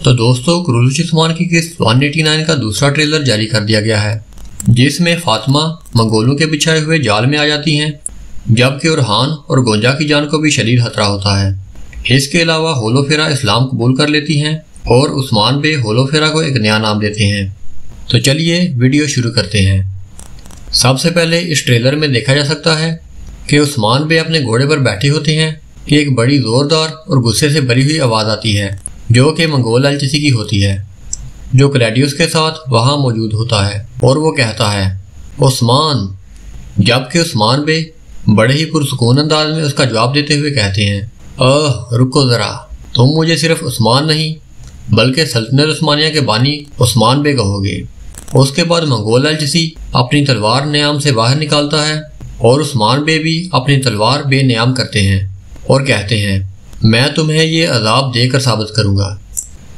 तो दोस्तों क्रूज़-उस्मान की किस्त 189 का दूसरा ट्रेलर जारी कर दिया गया है, जिसमें फातिमा मंगोलों के बिछाए हुए जाल में आ जाती हैं, जबकि उरहान और गोंजा की जान को भी शदीद खतरा होता है। इसके अलावा होलोफेरा इस्लाम कबूल कर लेती हैं और उस्मान बे होलोफेरा को एक नया नाम देते हैं। तो चलिए वीडियो शुरू करते हैं। सबसे पहले इस ट्रेलर में देखा जा सकता है कि उस्मान बे अपने घोड़े पर बैठे होते हैं कि एक बड़ी जोरदार और गुस्से से भरी हुई आवाज़ आती है, जो कि मंगोल एलचीसी की होती है, जो क्लैडियस के साथ वहां मौजूद होता है, और वो कहता है उस्मान। जबकि उस्मान बे बड़े ही पुरसुकून अंदाज में उसका जवाब देते हुए कहते हैं, रुको ज़रा, तुम मुझे सिर्फ उस्मान नहीं बल्कि सल्तनत उस्मानिया के बानी उस्मान बे कहोगे। उसके बाद मंगोल एलचीसी अपनी तलवार न्याम से बाहर निकालता है और उस्मान बे भी अपनी तलवार बेनियाम करते हैं और कहते हैं, मैं तुम्हें ये अजाब देकर साबित करूंगा।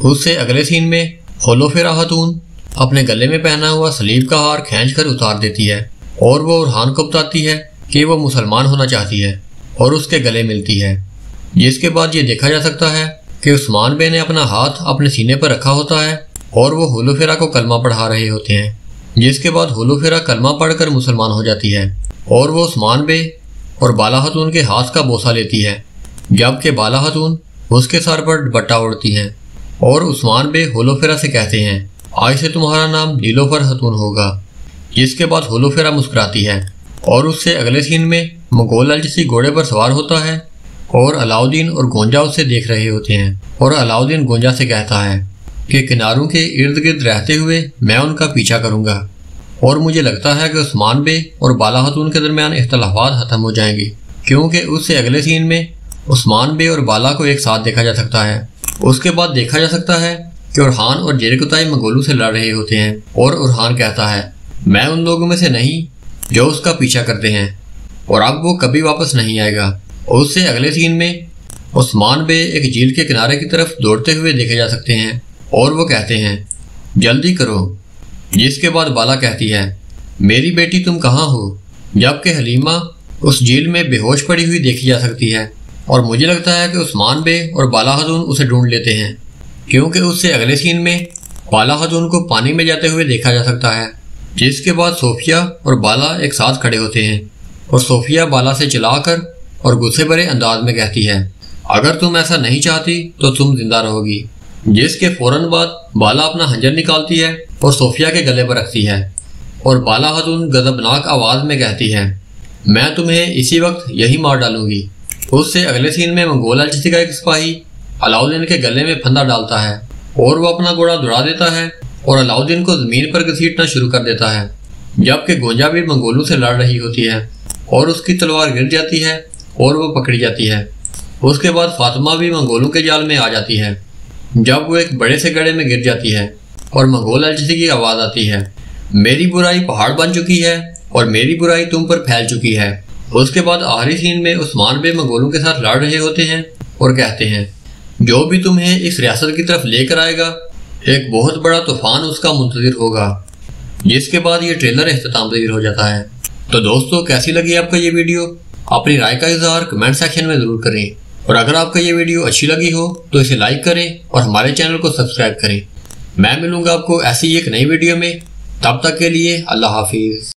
उससे अगले सीन में होलोफेरा खातून अपने गले में पहना हुआ सलीब का हार खींचकर उतार देती है और वो उरहान को बताती है कि वो मुसलमान होना चाहती है और उसके गले मिलती है। जिसके बाद ये देखा जा सकता है कि उस्मान बे ने अपना हाथ अपने सीने पर रखा होता है और वो होलोफेरा को कलमा पढ़ा रहे होते हैं। जिसके बाद होलोफेरा कलमा पढ़कर मुसलमान हो जाती है और वो उस्मान बे और बाला खातून के हाथ का बोसा लेती है, जबकि बाला खातून उसके सर पर दुपट्टा ओढ़ती हैं और उस्मान बे होलोफेरा से कहते हैं, आज से तुम्हारा नाम नीलोफर खातून होगा। जिसके बाद होलोफेरा मुस्कुराती है और उससे अगले सीन में मंगोल एलचीसी घोड़े पर सवार होता है और अलाउद्दीन और गोंजा उसे देख रहे होते हैं और अलाउद्दीन गोंजा से कहता है कि किनारों के इर्द गिर्द रहते हुए मैं उनका पीछा करूंगा और मुझे लगता है कि उस्मान बे और बाला खातून के दरमियान इख्तलाफात खत्म हो जाएंगे, क्योंकि उससे अगले सीन में उस्मान बे और बाला को एक साथ देखा जा सकता है। उसके बाद देखा जा सकता है कि उरहान और जेरकुताई मंगोलों से लड़ रहे होते हैं और उरहान कहता है, मैं उन लोगों में से नहीं जो उसका पीछा करते हैं और अब वो कभी वापस नहीं आएगा। उससे अगले सीन में उस्मान बे एक झील के किनारे की तरफ दौड़ते हुए देखे जा सकते हैं और वो कहते हैं, जल्दी करो। जिसके बाद बाला कहती है, मेरी बेटी तुम कहाँ हो? जबकि हलीमा उस झील में बेहोश पड़ी हुई देखी जा सकती है और मुझे लगता है कि उस्मान बे और बाला खातून उसे ढूंढ लेते हैं, क्योंकि उससे अगले सीन में बाला खातून को पानी में जाते हुए देखा जा सकता है। जिसके बाद सोफिया और बाला एक साथ खड़े होते हैं और सोफिया बाला से चिल्लाकर और गुस्से भरे अंदाज में कहती है, अगर तुम ऐसा नहीं चाहती तो तुम जिंदा रहोगी। जिसके फौरन बाद बाला अपना हंजर निकालती है और सोफिया के गले पर रखती है और बाला खातून गजबनाक आवाज में कहती है, मैं तुम्हें इसी वक्त यही मार डालूंगी। उससे अगले सीन में मंगोल एलचीसी का एक सिपाही अलाउद्दीन के गले में फंदा डालता है और वो अपना घोड़ा दौड़ा देता है और अलाउद्दीन को जमीन पर घसीटना शुरू कर देता है, जबकि गोंजा भी मंगोलों से लड़ रही होती है और उसकी तलवार गिर जाती है और वो पकड़ी जाती है। उसके बाद फातिमा भी मंगोलों के जाल में आ जाती है, जब वो एक बड़े से गड्ढे में गिर जाती है और मंगोल एलचीसी की आवाज आती है, मेरी बुराई पहाड़ बन चुकी है और मेरी बुराई तुम पर फैल चुकी है। उसके बाद आखिरी सीन में उस्मान बे मंगोलों के साथ लड़ रहे होते हैं और कहते हैं, जो भी तुम्हें इस रियासत की तरफ लेकर आएगा एक बहुत बड़ा तूफान उसका मुंतजिर होगा। जिसके बाद ये ट्रेलर इख्तिताम पजीर हो जाता है। तो दोस्तों कैसी लगी आपको ये वीडियो? अपनी राय का इजहार कमेंट सेक्शन में जरूर करें और अगर आपको ये वीडियो अच्छी लगी हो तो इसे लाइक करें और हमारे चैनल को सब्सक्राइब करें। मैं मिलूंगा आपको ऐसी एक नई वीडियो में, तब तक के लिए अल्लाह हाफिज।